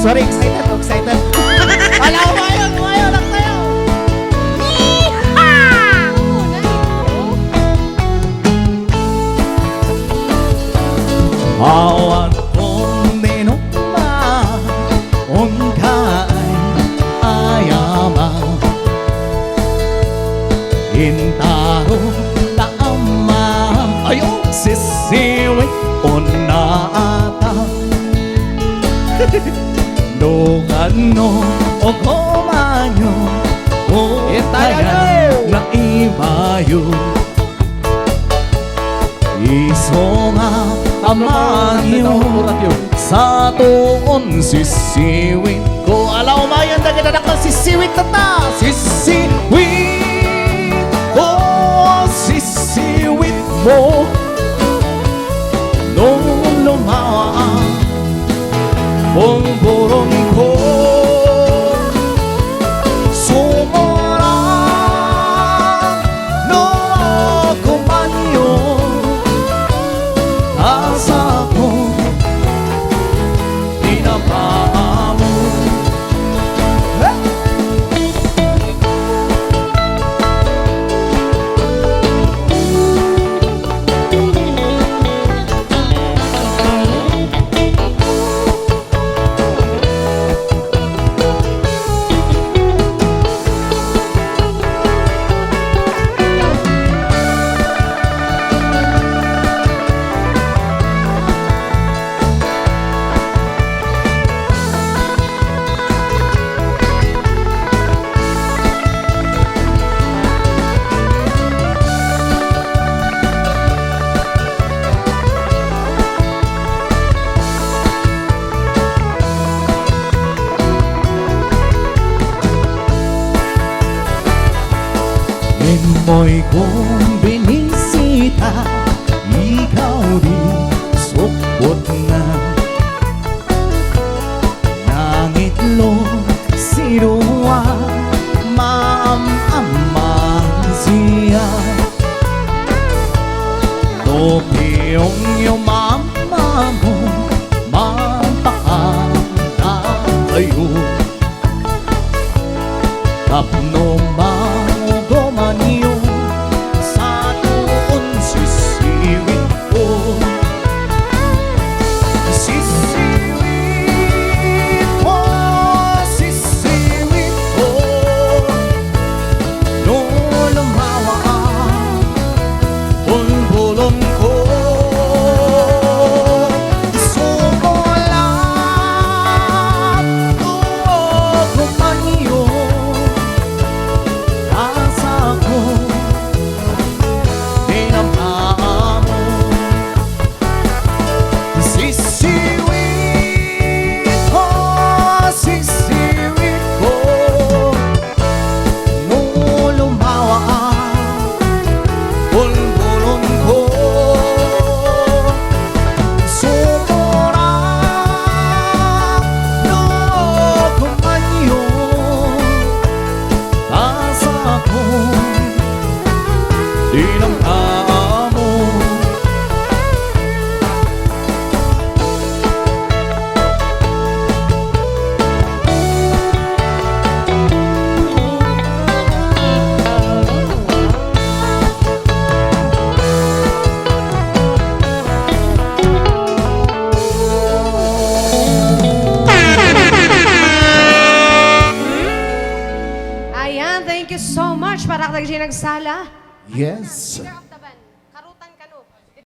Sorry, excited, excited. Wala ko mayo lang tayo. Awan kong minuma, ungkay ayama, intaro tama, ayo sisiwit onata. Lugano o kumanyo, o kaya na ibayo. Isonga amanyo sa tuon sisiwit ko. Alaw mayan na gananak ng sisiwit na ta. Sisiwit, oh sisiwit mo nung lumawa pulburon ko. Sumurang no kumanyo asa ko pinapamo. Mo'y kong binisita, ikaw di sukot na. Nangitlog sinuwa, maam-amang siya. Topiyong yung mama mo, mapakata kayo. Tapno manyo sa tuon sisiwit ko. Sisiwit ko, sisiwit ko, nung lumawa pulbulon ko. Sumulat tuwa kumanyo Thank you so much para katag nagsala. Yes.